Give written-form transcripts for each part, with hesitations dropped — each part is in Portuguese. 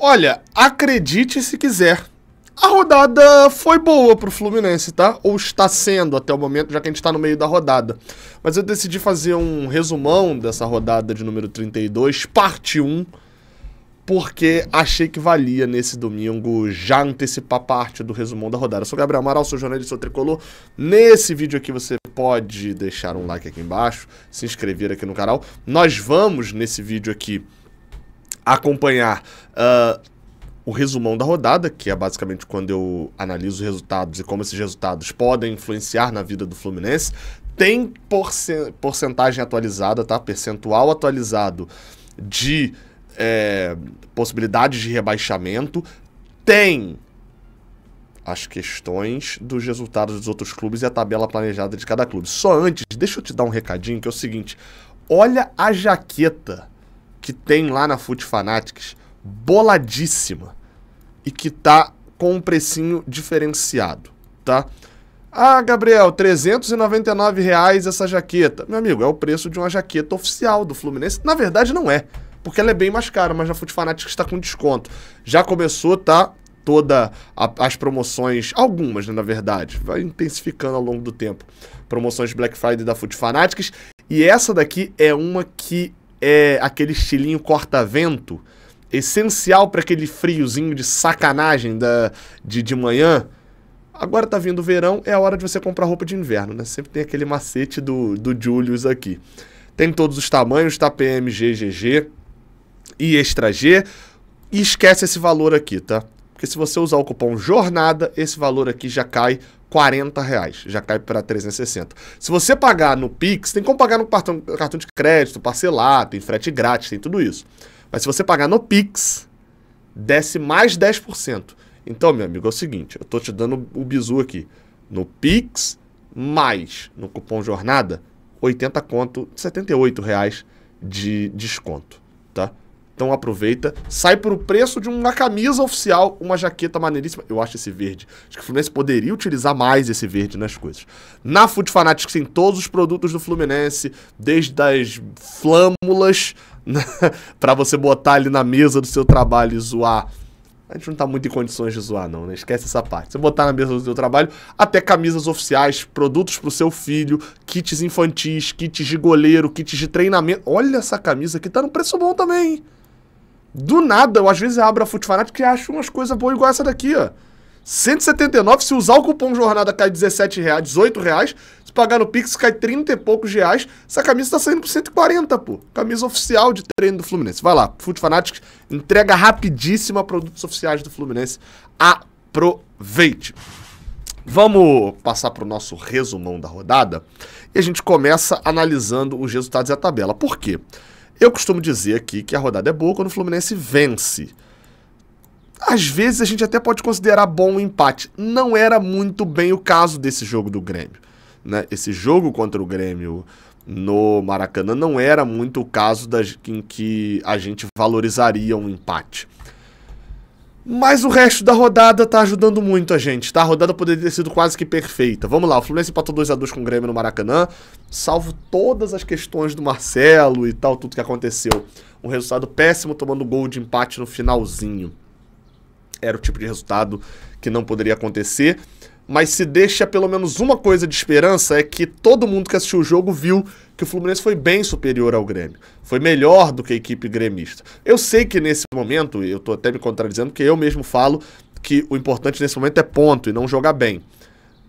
Olha, acredite se quiser. A rodada foi boa pro Fluminense, tá? Ou está sendo até o momento, já que a gente tá no meio da rodada. Mas eu decidi fazer um resumão dessa rodada de número 32, parte 1, porque achei que valia nesse domingo já antecipar parte do resumão da rodada. Eu sou Gabriel Amaral, sou jornalista, sou tricolor. Nesse vídeo aqui você pode deixar um like aqui embaixo, se inscrever aqui no canal. Nós vamos, nesse vídeo aqui, acompanhar o resumão da rodada, que é basicamente quando eu analiso os resultados e como esses resultados podem influenciar na vida do Fluminense. Tem porcentagem atualizada, tá? Percentual atualizado de possibilidades de rebaixamento. Tem as questões dos resultados dos outros clubes e a tabela planejada de cada clube. Só antes, deixa eu te dar um recadinho, que é o seguinte. Olha a jaqueta que tem lá na Foot Fanatics, boladíssima, e que tá com um precinho diferenciado, tá? Ah, Gabriel, R$399 essa jaqueta. Meu amigo, é o preço de uma jaqueta oficial do Fluminense. Na verdade não é, porque ela é bem mais cara, mas a Foot Fanatics está com desconto. Já começou, tá? Todas as promoções, algumas, né, na verdade, vai intensificando ao longo do tempo. Promoções de Black Friday da Foot Fanatics. E essa daqui é uma que é aquele estilinho corta-vento, essencial para aquele friozinho de sacanagem de manhã. Agora tá vindo o verão, é a hora de você comprar roupa de inverno, né? Sempre tem aquele macete do Julius aqui. Tem todos os tamanhos, tá? PMG, GG e Extra G. E esquece esse valor aqui, tá? Porque se você usar o cupom JORNADA, esse valor aqui já cai R$40, já cai para 360. Se você pagar no Pix, tem como pagar no cartão de crédito, parcelar, tem frete grátis, tem tudo isso. Mas se você pagar no Pix, desce mais 10%. Então, meu amigo, é o seguinte, eu tô te dando o bizu aqui. No Pix, mais no cupom JORNADA, 80 conto, R$78 de desconto, tá? Então aproveita, sai por o preço de uma camisa oficial, uma jaqueta maneiríssima. Eu acho esse verde. Acho que o Fluminense poderia utilizar mais esse verde nas coisas. Na Foot Fanatics tem todos os produtos do Fluminense, desde as flâmulas, né, pra você botar ali na mesa do seu trabalho e zoar. A gente não tá muito em condições de zoar não, né? Esquece essa parte. Você botar na mesa do seu trabalho, até camisas oficiais, produtos pro seu filho, kits infantis, kits de goleiro, kits de treinamento. Olha essa camisa aqui, tá num preço bom também, hein? Do nada, eu às vezes abro a Foot Fanatics e acho umas coisas boas igual essa daqui, ó. 179, se usar o cupom JORNADA cai R$17, R$18. Se pagar no Pix cai 30 e poucos reais. Essa camisa tá saindo por 140, pô. Camisa oficial de treino do Fluminense. Vai lá, Foot Fanatics, entrega rapidíssima produtos oficiais do Fluminense. Aproveite. Vamos passar pro nosso resumão da rodada. E a gente começa analisando os resultados e a tabela. Por quê? Eu costumo dizer aqui que a rodada é boa quando o Fluminense vence. Às vezes a gente até pode considerar bom o empate. Não era muito bem o caso desse jogo do Grêmio, né? Esse jogo contra o Grêmio no Maracanã não era muito o caso em que a gente valorizaria um empate. Mas o resto da rodada tá ajudando muito a gente, tá? A rodada poderia ter sido quase que perfeita. Vamos lá, o Fluminense empatou 2-2 com o Grêmio no Maracanã, salvo todas as questões do Marcelo e tal, tudo que aconteceu. Um resultado péssimo, tomando gol de empate no finalzinho. Era o tipo de resultado que não poderia acontecer. Mas se deixa pelo menos uma coisa de esperança, é que todo mundo que assistiu o jogo viu que o Fluminense foi bem superior ao Grêmio. Foi melhor do que a equipe gremista. Eu sei que nesse momento, eu tô até me contradizendo, porque eu mesmo falo que o importante nesse momento é ponto e não jogar bem.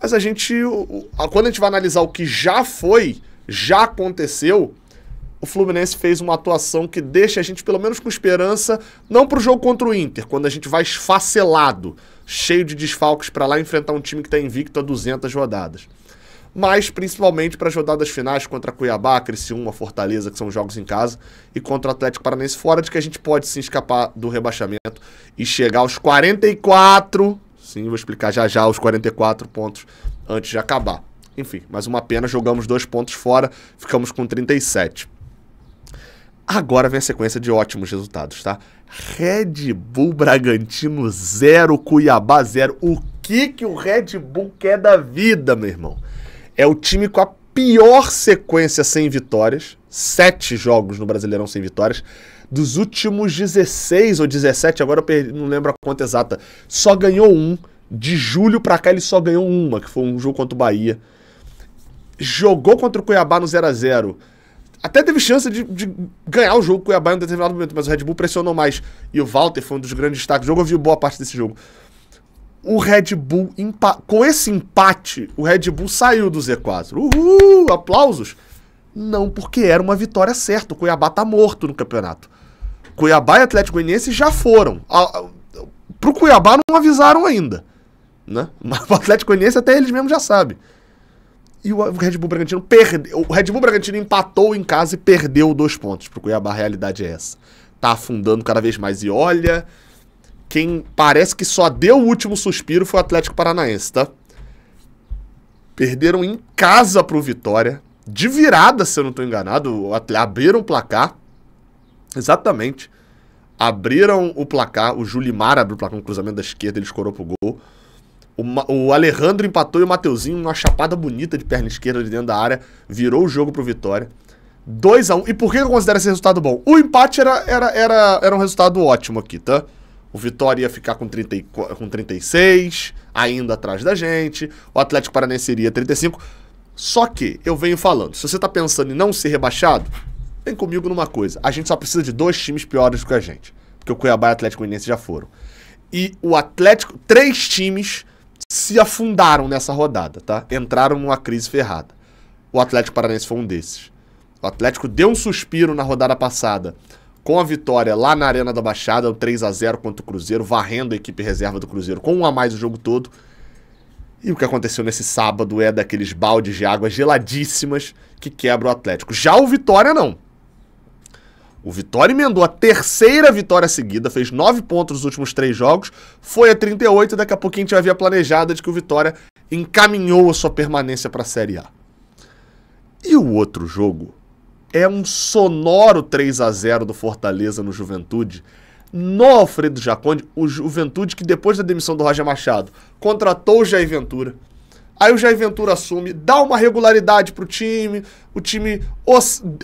Mas a gente, quando a gente vai analisar o que já foi, já aconteceu, o Fluminense fez uma atuação que deixa a gente pelo menos com esperança, não pro jogo contra o Inter, quando a gente vai esfacelado, cheio de desfalques para lá enfrentar um time que está invicto há 200 rodadas. Mas principalmente para as rodadas finais contra Cuiabá, Criciúma, Fortaleza, que são jogos em casa, e contra o Atlético Paranaense fora, de que a gente pode sim escapar do rebaixamento e chegar aos 44, sim, vou explicar já já, os 44 pontos antes de acabar. Enfim, mais uma pena, jogamos 2 pontos fora, ficamos com 37. Agora vem a sequência de ótimos resultados, tá? Red Bull Bragantino 0, Cuiabá 0. O que o Red Bull quer da vida, meu irmão? É o time com a pior sequência sem vitórias. 7 jogos no Brasileirão sem vitórias. Dos últimos 16 ou 17, agora eu perdi, não lembro a conta exata, só ganhou um. De julho pra cá ele só ganhou uma, que foi um jogo contra o Bahia. Jogou contra o Cuiabá no 0x0. Até teve chance de ganhar o jogo com o Cuiabá em um determinado momento, mas o Red Bull pressionou mais. E o Walter foi um dos grandes destaques do jogo, eu vi boa parte desse jogo. O Red Bull, com esse empate, o Red Bull saiu do Z4. Uhul, aplausos. Não, porque era uma vitória certa. O Cuiabá tá morto no campeonato. Cuiabá e Atlético Goianiense já foram. Pro Cuiabá não avisaram ainda, né? Mas o Atlético Goianiense até eles mesmos já sabem. E o Red Bull Bragantino perdeu. O Red Bull Bragantino empatou em casa e perdeu 2 pontos. Pro Cuiabá a realidade é essa. Tá afundando cada vez mais. E olha, quem parece que só deu o último suspiro foi o Atlético Paranaense, tá? Perderam em casa pro Vitória. De virada, se eu não tô enganado. Abriram o placar. Exatamente. Abriram o placar. O Julimar abriu o placar no cruzamento da esquerda. Ele escorou pro gol. O Alejandro empatou e o Mateuzinho, uma chapada bonita de perna esquerda de dentro da área, virou o jogo pro Vitória. 2x1. E por que eu considero esse resultado bom? O empate era um resultado ótimo aqui, tá? O Vitória ia ficar com 36, ainda atrás da gente. O Atlético Paranaense iria 35. Só que, eu venho falando, se você tá pensando em não ser rebaixado, vem comigo numa coisa. A gente só precisa de 2 times piores do que a gente. Porque o Cuiabá e o Atlético Goianiense já foram. E o Atlético, 3 times se afundaram nessa rodada, tá? Entraram numa crise ferrada. O Atlético Paranaense foi um desses. O Atlético deu um suspiro na rodada passada com a vitória lá na Arena da Baixada, o 3x0 contra o Cruzeiro, varrendo a equipe reserva do Cruzeiro com 1 a mais o jogo todo. E o que aconteceu nesse sábado é daqueles baldes de água geladíssimas que quebra o Atlético. Já o Vitória não. O Vitória emendou a 3ª vitória seguida, fez 9 pontos nos últimos 3 jogos, foi a 38 e daqui a pouquinho a gente vai ver a planejada de que o Vitória encaminhou a sua permanência para a Série A. E o outro jogo é um sonoro 3x0 do Fortaleza no Juventude, no Alfredo Jaconi, o Juventude que depois da demissão do Roger Machado contratou o Jair Ventura. Aí o Jair Ventura assume, dá uma regularidade pro time, o time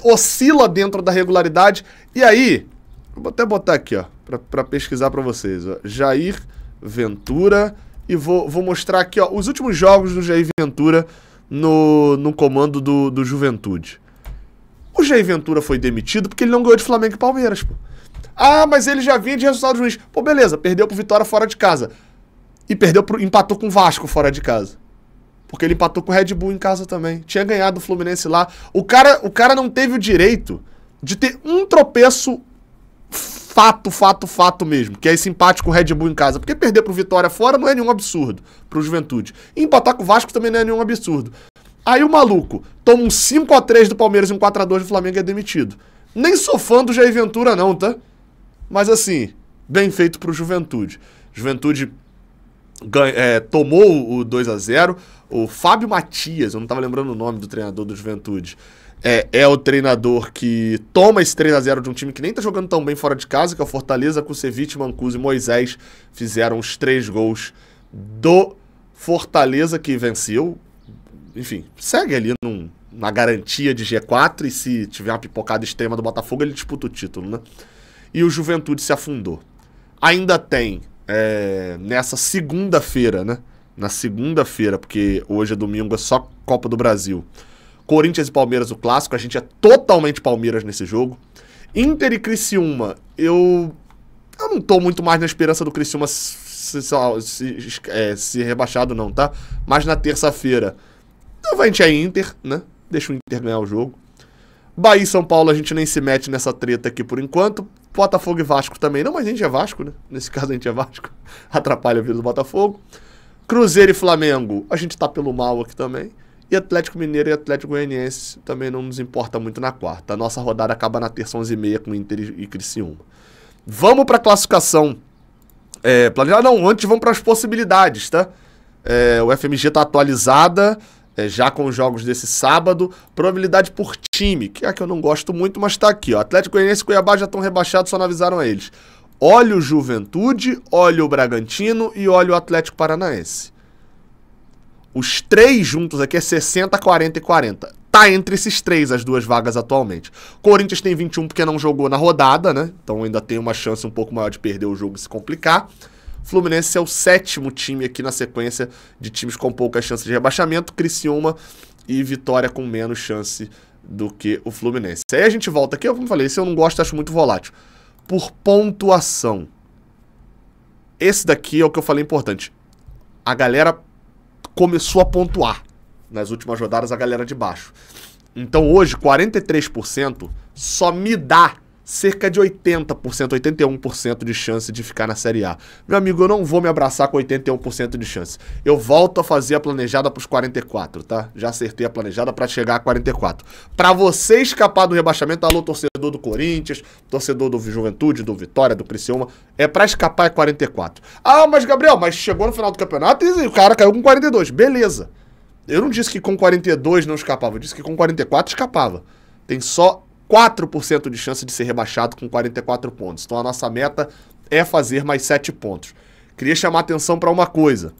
oscila dentro da regularidade, e aí, vou até botar aqui, ó, pra pesquisar pra vocês, ó, Jair Ventura, e vou mostrar aqui, ó, os últimos jogos do Jair Ventura no comando do Juventude. O Jair Ventura foi demitido porque ele não ganhou de Flamengo e Palmeiras, pô. Ah, mas ele já vinha de resultados ruins. Pô, beleza, perdeu pro Vitória fora de casa. E empatou com o Vasco fora de casa. Porque ele empatou com o Red Bull em casa também. Tinha ganhado o Fluminense lá. O cara não teve o direito de ter um tropeço fato mesmo. Que é esse empate com o Red Bull em casa. Porque perder pro Vitória fora não é nenhum absurdo pro Juventude. E empatar com o Vasco também não é nenhum absurdo. Aí o maluco toma um 5x3 do Palmeiras e um 4x2 do Flamengo e é demitido. Nem sou fã do Jair Ventura não, tá? Mas assim, bem feito pro Juventude. Juventude tomou o 2x0. O Fábio Matias, eu não tava lembrando o nome do treinador do Juventude, é o treinador que toma esse 3x0 de um time que nem tá jogando tão bem fora de casa, que é o Fortaleza. Kusevich, Mancuso e Moisés fizeram os 3 gols do Fortaleza, que venceu. Enfim, segue ali na garantia de G4, e se tiver uma pipocada extrema do Botafogo, ele disputa o título, né? E o Juventude se afundou. Ainda tem, nessa segunda-feira, né? Na segunda-feira, porque hoje é domingo, é só Copa do Brasil. Corinthians e Palmeiras, o clássico. A gente é totalmente Palmeiras nesse jogo. Inter e Criciúma, eu não tô muito mais na esperança do Criciúma se rebaixado não, tá? Mas na terça-feira, a gente é Inter, né? Deixa o Inter ganhar o jogo. Bahia e São Paulo, a gente nem se mete nessa treta aqui por enquanto. Botafogo e Vasco também não, mas a gente é Vasco, né? Nesse caso a gente é Vasco. Atrapalha a vida do Botafogo. Cruzeiro e Flamengo, a gente tá pelo mal aqui também. E Atlético Mineiro e Atlético Goianiense também não nos importa muito na quarta. A nossa rodada acaba na terça 11h30 com Inter e Criciúma. Vamos pra classificação. Antes vamos para as possibilidades, tá? O FMG tá atualizada, já com os jogos desse sábado. Probabilidade por time, que é a que eu não gosto muito, mas tá aqui, ó. Atlético Goianiense e Cuiabá já estão rebaixados, só não avisaram a eles. Olha o Juventude, olha o Bragantino e olha o Atlético Paranaense. Os 3 juntos aqui é 60, 40 e 40. tá entre esses três, as duas vagas atualmente. Corinthians tem 21 porque não jogou na rodada, né? Então ainda tem uma chance um pouco maior de perder o jogo e se complicar. Fluminense é o 7º time aqui na sequência de times com poucas chances de rebaixamento. Criciúma e Vitória com menos chance do que o Fluminense. Aí a gente volta aqui, como eu falei, esse eu não gosto, acho muito volátil. Por pontuação. Esse daqui é o que eu falei importante. A galera começou a pontuar. Nas últimas rodadas, a galera de baixo. Então hoje, 43% só me dá cerca de 80%, 81% de chance de ficar na Série A. Meu amigo, eu não vou me abraçar com 81% de chance. Eu volto a fazer a planejada pros 44, tá? Já acertei a planejada pra chegar a 44. Pra você escapar do rebaixamento, alô, torcedor do Corinthians, torcedor do Juventude, do Vitória, do Criciúma, é pra escapar é 44. Ah, mas Gabriel, mas chegou no final do campeonato e o cara caiu com 42. Beleza. Eu não disse que com 42 não escapava, eu disse que com 44 escapava. Tem só 4% de chance de ser rebaixado com 44 pontos. Então a nossa meta é fazer mais 7 pontos. Queria chamar atenção para uma coisa.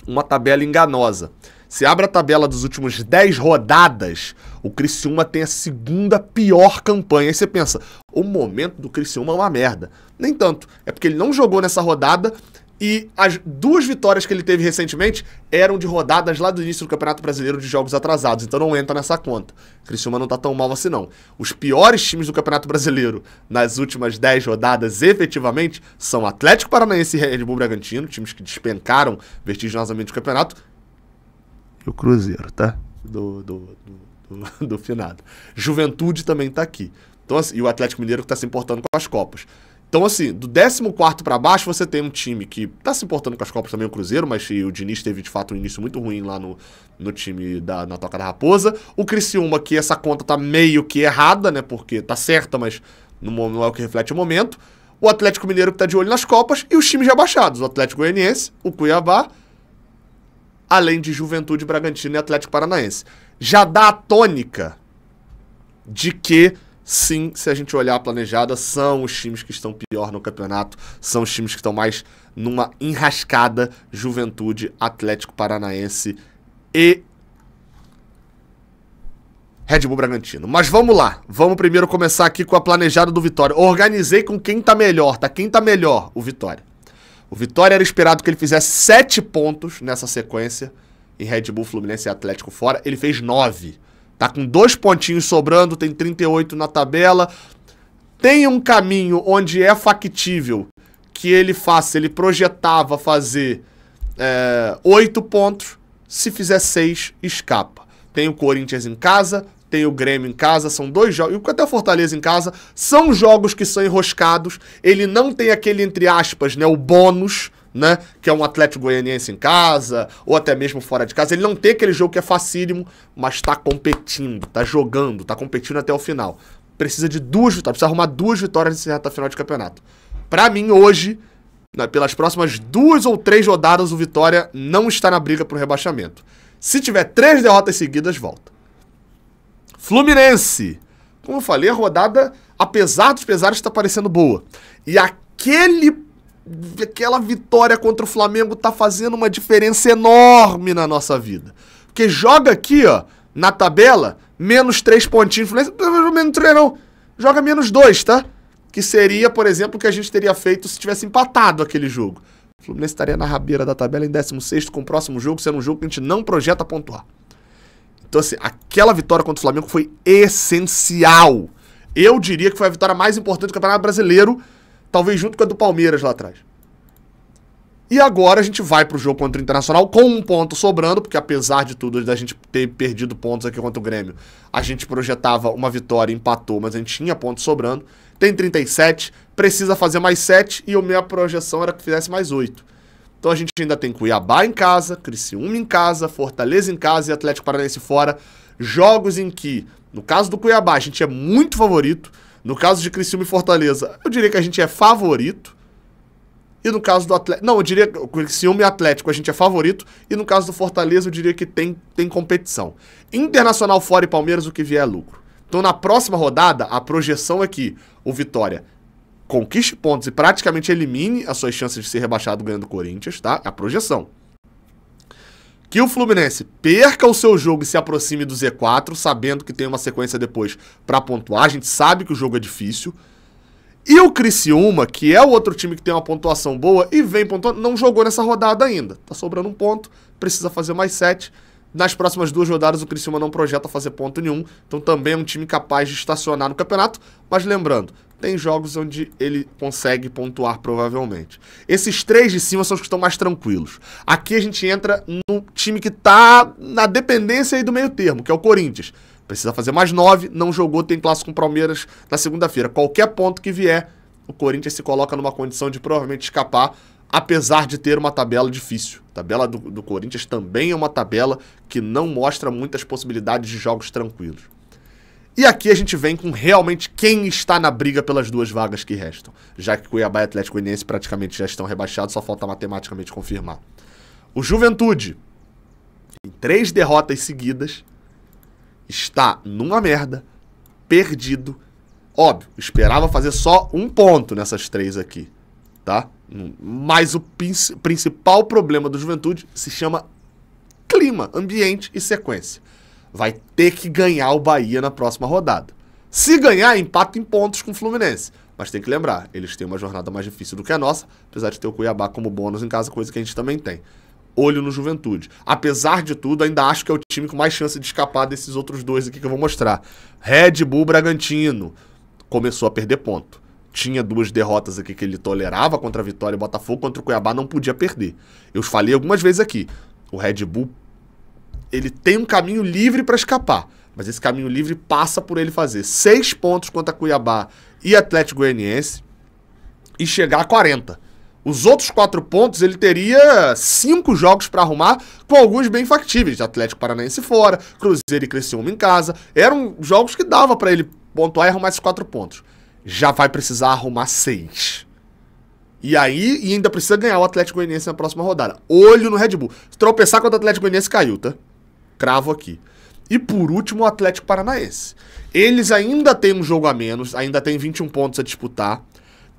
Uma tabela enganosa. Se abre a tabela dos últimos 10 rodadas, o Criciúma tem a segunda pior campanha. Aí você pensa, o momento do Criciúma é uma merda. Nem tanto. É porque ele não jogou nessa rodada e as 2 vitórias que ele teve recentemente eram de rodadas lá do início do Campeonato Brasileiro de jogos atrasados, então não entra nessa conta. O Criciúma não tá tão mal assim não. Os piores times do Campeonato Brasileiro nas últimas 10 rodadas, efetivamente, são Atlético Paranaense e Red Bull Bragantino, times que despencaram vertiginosamente o campeonato, e o Cruzeiro, tá? Do finado. Juventude também tá aqui. Então, assim, e o Atlético Mineiro que tá se importando com as Copas. Então, assim, do 14º para baixo, você tem um time que tá se importando com as Copas também, o Cruzeiro, mas o Diniz teve, de fato, um início muito ruim lá no time na Toca da Raposa. O Criciúma, que essa conta tá meio que errada, né, porque tá certa, mas não é o que reflete o momento. O Atlético Mineiro, que tá de olho nas Copas, e os times rebaixados, o Atlético Goianiense, o Cuiabá, além de Juventude, Bragantino e Atlético Paranaense. Já dá a tônica de que sim, se a gente olhar a planejada, são os times que estão pior no campeonato, são os times que estão mais numa enrascada: Juventude, Atlético Paranaense e Red Bull Bragantino. Mas vamos lá, vamos primeiro começar aqui com a planejada do Vitória. Organizei com quem tá melhor, tá? Quem tá melhor? O Vitória. O Vitória era esperado que ele fizesse 7 pontos nessa sequência, em Red Bull, Fluminense e Atlético fora, ele fez 9. Tá com 2 pontinhos sobrando, tem 38 na tabela. Tem um caminho onde é factível que ele faça, ele projetava fazer 8 pontos. Se fizer 6, escapa. Tem o Corinthians em casa, tem o Grêmio em casa, são 2 jogos, e até o Fortaleza em casa, são jogos que são enroscados. Ele não tem aquele, entre aspas, né, o bônus, né, que é um Atlético Goianiense em casa, ou até mesmo fora de casa. Ele não tem aquele jogo que é facílimo, mas tá competindo, tá jogando, tá competindo até o final. Precisa de 2 vitórias, precisa arrumar 2 vitórias nessa reta final de campeonato. Pra mim, hoje, pelas próximas 2 ou 3 rodadas, o Vitória não está na briga pro rebaixamento. Se tiver 3 derrotas seguidas, volta. Fluminense. Como eu falei, a rodada, apesar dos pesares, está parecendo boa. E aquela vitória contra o Flamengo tá fazendo uma diferença enorme na nossa vida. Porque joga aqui, ó, na tabela, menos 3 pontinhos. Menos 3 não, joga menos 2, tá? Que seria, por exemplo, o que a gente teria feito se tivesse empatado aquele jogo. O Fluminense estaria na rabeira da tabela em 16º com o próximo jogo, sendo um jogo que a gente não projeta pontuar. Então, assim, aquela vitória contra o Flamengo foi essencial. Eu diria que foi a vitória mais importante do Campeonato Brasileiro, talvez junto com a do Palmeiras lá atrás. E agora a gente vai pro jogo contra o Internacional com 1 ponto sobrando, porque apesar de tudo, da gente ter perdido pontos aqui contra o Grêmio, a gente projetava uma vitória, empatou, mas a gente tinha pontos sobrando. Tem 37, precisa fazer mais 7 e a minha projeção era que fizesse mais 8. Então a gente ainda tem Cuiabá em casa, Criciúma em casa, Fortaleza em casa e Atlético Paranaense fora. Jogos em que, no caso do Cuiabá, a gente é muito favorito. No caso de Criciúma e Fortaleza, eu diria que a gente é favorito. E no caso do Atlético... Não, eu diria que o Criciúma e Atlético a gente é favorito. E no caso do Fortaleza, eu diria que tem competição. Internacional fora e Palmeiras, o que vier é lucro. Então na próxima rodada, a projeção é que o Vitória conquiste pontos e praticamente elimine as suas chances de ser rebaixado ganhando o Corinthians, tá? É a projeção. que o Fluminense perca o seu jogo e se aproxime do Z4, sabendo que tem uma sequência depois pra pontuar. A gente sabe que o jogo é difícil. E o Criciúma, que é o outro time que tem uma pontuação boa e vem pontuando, não jogou nessa rodada ainda. Tá sobrando um ponto, precisa fazer mais 7. Nas próximas 2 rodadas o Criciúma não projeta fazer ponto nenhum, então também é um time capaz de estacionar no campeonato. Mas lembrando, tem jogos onde ele consegue pontuar provavelmente. Esses 3 de cima são os que estão mais tranquilos. Aqui a gente entra no time que tá na dependência aí do meio termo, que é o Corinthians. Precisa fazer mais 9, não jogou, tem clássico com o Palmeiras na segunda-feira. Qualquer ponto que vier, o Corinthians se coloca numa condição de provavelmente escapar, apesar de ter uma tabela difícil. A tabela do Corinthians também é uma tabela que não mostra muitas possibilidades de jogos tranquilos. E aqui a gente vem com realmente quem está na briga pelas 2 vagas que restam, já que Cuiabá e Atlético Goianiense praticamente já estão rebaixados, só falta matematicamente confirmar. O Juventude, em 3 derrotas seguidas, está numa merda, perdido. Óbvio, esperava fazer só 1 ponto nessas 3 aqui, tá? Mas o principal problema do Juventude se chama clima, ambiente e sequência. Vai ter que ganhar o Bahia na próxima rodada. Se ganhar, empata em pontos com o Fluminense. Mas tem que lembrar, eles têm uma jornada mais difícil do que a nossa, apesar de ter o Cuiabá como bônus em casa, coisa que a gente também tem. Olho no Juventude. Apesar de tudo, ainda acho que é o time com mais chance de escapar desses outros 2 aqui que eu vou mostrar. Red Bull Bragantino começou a perder ponto. Tinha 2 derrotas aqui que ele tolerava contra a Vitória e Botafogo, contra o Cuiabá não podia perder. Eu falei algumas vezes aqui, o Red Bull, ele tem um caminho livre para escapar, mas esse caminho livre passa por ele fazer 6 pontos contra Cuiabá e Atlético Goianiense e chegar a 40. Os outros 4 pontos ele teria 5 jogos para arrumar, com alguns bem factíveis. Atlético Paranaense fora, Cruzeiro e Criciúma em casa. Eram jogos que dava para ele pontuar e arrumar esses 4 pontos. Já vai precisar arrumar 6. E aí, e ainda precisa ganhar o Atlético Goianiense na próxima rodada. Olho no Red Bull. Se tropeçar contra o Atlético Goianiense, caiu, tá? Cravo aqui. E por último, o Atlético Paranaense. Eles ainda têm um jogo a menos, ainda tem 21 pontos a disputar.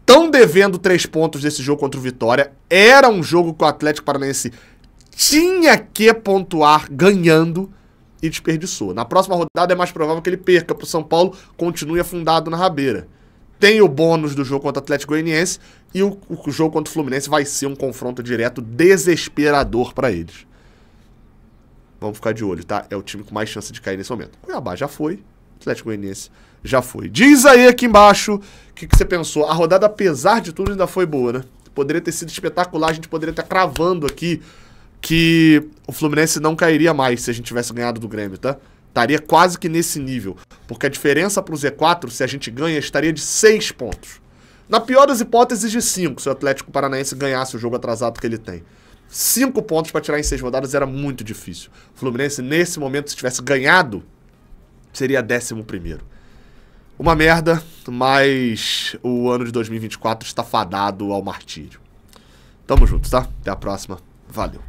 Estão devendo 3 pontos desse jogo contra o Vitória. Era um jogo que o Atlético Paranaense tinha que pontuar ganhando e desperdiçou. Na próxima rodada é mais provável que ele perca para o São Paulo, continue afundado na rabeira. Tem o bônus do jogo contra o Atlético Goianiense e o jogo contra o Fluminense vai ser um confronto direto desesperador para eles. Vamos ficar de olho, tá? É o time com mais chance de cair nesse momento. Cuiabá já foi, Atlético Goianiense já foi. Diz aí aqui embaixo o que você pensou. A rodada, apesar de tudo, ainda foi boa, né? Poderia ter sido espetacular, a gente poderia estar cravando aqui que o Fluminense não cairia mais se a gente tivesse ganhado do Grêmio, tá? Estaria quase que nesse nível, porque a diferença pro Z4, se a gente ganha, estaria de 6 pontos. Na pior das hipóteses, de 5, se o Atlético Paranaense ganhasse o jogo atrasado que ele tem. 5 pontos para tirar em 6 rodadas era muito difícil. O Fluminense, nesse momento, se tivesse ganhado, seria 11º. Uma merda, mas o ano de 2024 está fadado ao martírio. Tamo junto, tá? Até a próxima. Valeu.